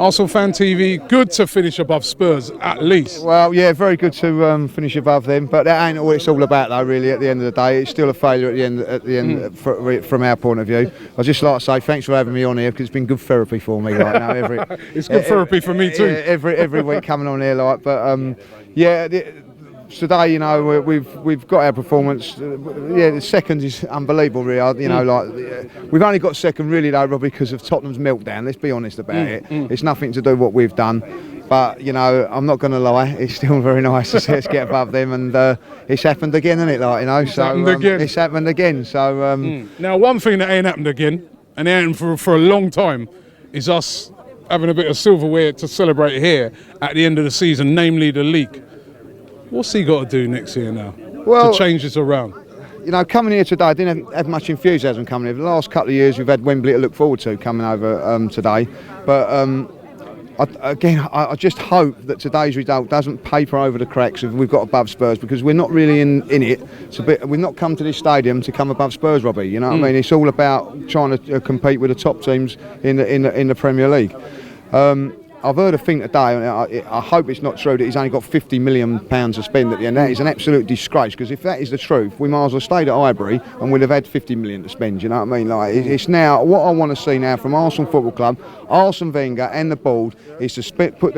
Arsenal Fan TV, good to finish above Spurs, at least. Well, yeah, very good to finish above them, but that ain't what it's all about, though. Really, at the end of the day, it's still a failure at the end. From our point of view, I'd just like to say thanks for having me on here because it's been good therapy for me. Like now, it's good therapy for me too. Every week coming on here, like, but yeah. Today, you know, we've got our performance. The second is unbelievable, really. You know, we've only got second, really, though, Robbie, because of Tottenham's meltdown. Let's be honest about it. It's nothing to do with what we've done. But, you know, I'm not going to lie, it's still very nice to see us get above them, and it's happened again, isn't it? Like, you know, it's happened again. So now, one thing that ain't happened again, and it ain't for a long time, is us having a bit of silverware to celebrate here at the end of the season, namely the league. What's he got to do next year now to change this around? You know, coming here today, I didn't have much enthusiasm coming here. The last couple of years, we've had Wembley to look forward to coming over today. But I just hope that today's result doesn't paper over the cracks if we've got above Spurs, because we're not really in it. We've not come to this stadium to come above Spurs, Robbie. You know what I mean? It's all about trying to compete with the top teams in the Premier League. I've heard a thing today, and I hope it's not true, that he's only got £50 million to spend at the end. That is an absolute disgrace, because if that is the truth, we might as well stayed at Highbury and we'd have had £50 million to spend, you know what I mean? Like, it's now, what I want to see now from Arsenal Football Club, Arsene Wenger and the board, is to put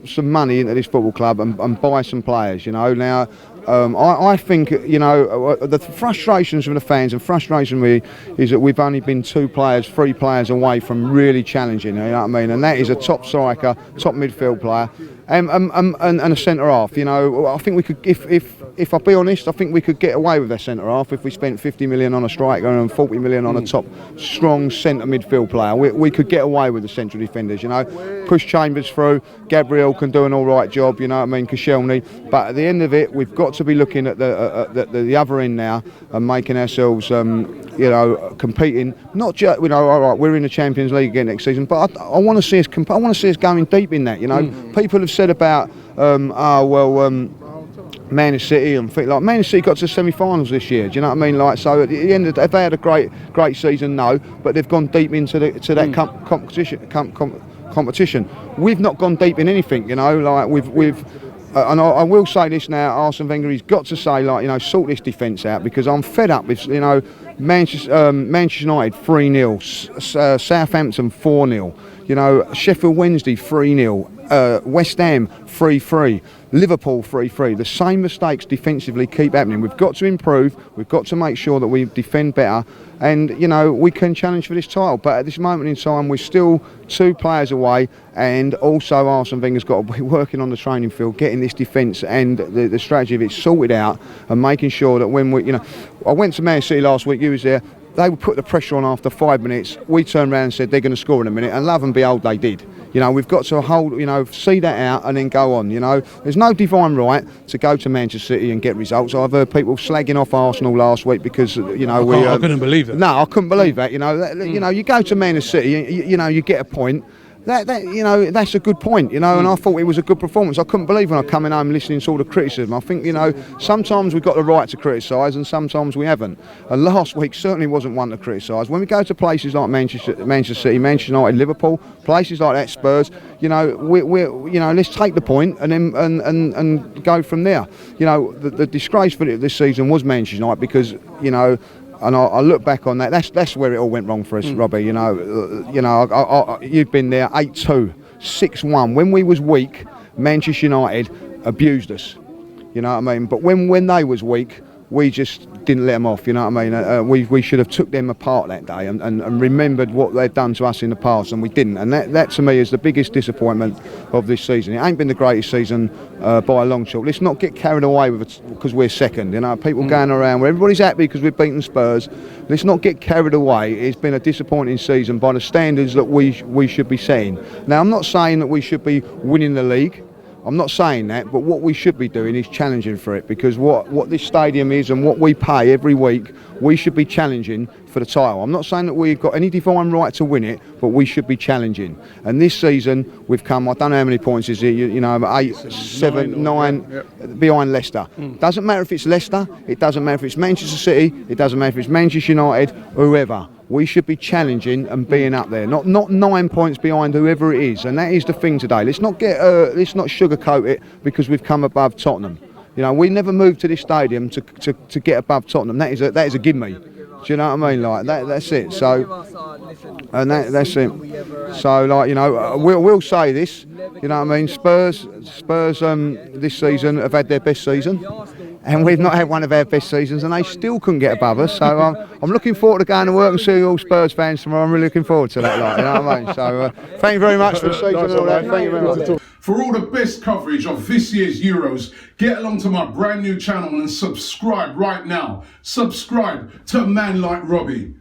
some money into this football club and buy some players, you know. Now, I think, you know, the frustrations from the fans and frustration really is that we've only been 3 players away from really challenging, you know what I mean? And that is a top striker, top midfield player, and a centre half. You know, I think we could, if I'll be honest, I think we could get away with that centre half if we spent 50 million on a striker and 40 million on a top strong centre midfield player. We could get away with the central defenders, you know. Push Chambers through, Gabriel can do an all right job, you know what I mean, Koscielny. But at the end of it, we've got to be looking at the other end now and making ourselves, you know, competing. Not just, you know, all right, we're in the Champions League again next season, but I want to see us. I want to see us going deep in that. You know, people have said about, Man City and think like Man City got to the semi-finals this year. Do you know what I mean? Like, so at the end of the day, have they had a great season? No, but they've gone deep into that competition. We've not gone deep in anything. You know, like we've. And I will say this now, Arsene Wenger, he's got to say, like, you know, sort this defence out, because I'm fed up with, you know, Manchester United 3-0, Southampton 4-0, you know, Sheffield Wednesday 3-0, West Ham 3-3, Liverpool 3-3. The same mistakes defensively keep happening. We've got to improve. We've got to make sure that we defend better, and you know, we can challenge for this title. But at this moment in time, we're still 2 players away, and also Arsene Wenger's got to be working on the training field, getting this defence and the strategy of it sorted out, and making sure that when we, you know, I went to Man City last week. You was there. They would put the pressure on after 5 minutes. We turned around and said they're going to score in a minute, and love and behold, they did. You know, we've got to hold, you know, see that out and then go on. You know, there's no divine right to go to Manchester City and get results. I've heard people slagging off Arsenal last week because, you know, I couldn't believe it. No, I couldn't believe that. You know, you know, you go to Manchester City, you know, you get a point. That you know, that's a good point, you know, and I thought it was a good performance. I couldn't believe when I come in home listening to all the criticism. I think, you know, sometimes we've got the right to criticise and sometimes we haven't. And last week certainly wasn't one to criticise. When we go to places like Manchester City, Manchester United, Liverpool, places like that, Spurs, you know, you know, let's take the point and then and go from there. You know, the disgrace for this season was Manchester United, because, you know. And I look back on that. That's where it all went wrong for us, Robbie. You know, you've been there. 8-2, 6-1. When we was weak, Manchester United abused us. You know what I mean? But when they was weak, we just didn't let them off. You know what I mean? We should have took them apart that day and remembered what they'd done to us in the past, and we didn't. And that to me is the biggest disappointment of this season. It ain't been the greatest season by a long shot. Let's not get carried away with it because we're second. You know, people going around where everybody's happy because we've beaten Spurs. Let's not get carried away. It's been a disappointing season by the standards that we should be setting. Now, I'm not saying that we should be winning the league. I'm not saying that, but what we should be doing is challenging for it, because what this stadium is and what we pay every week, we should be challenging for the title. I'm not saying that we've got any divine right to win it, but we should be challenging. And this season, we've come, I don't know how many points is it, you know, 8, 7, 9 behind Leicester. Doesn't matter if it's Leicester, it doesn't matter if it's Manchester City, it doesn't matter if it's Manchester United, whoever. we should be challenging and being up there, not 9 points behind whoever it is, and that is the thing today. Let's not sugarcoat it because we've come above Tottenham. You know, we never moved to this stadium to get above Tottenham. That is a gimme. Do you know what I mean? Like that's it. So, and that's it. So, like, you know, we'll say this. You know what I mean? Spurs this season have had their best season, and we've not had one of our best seasons, and they still couldn't get above us. So I'm looking forward to going to work and seeing all Spurs fans tomorrow. I'm really looking forward to that. Like, you know what I mean? So thank you very much for the season and all that. Thank you very much. For all the best coverage of this year's Euros, get along to my brand new channel and subscribe right now. Subscribe to a man like Robbie.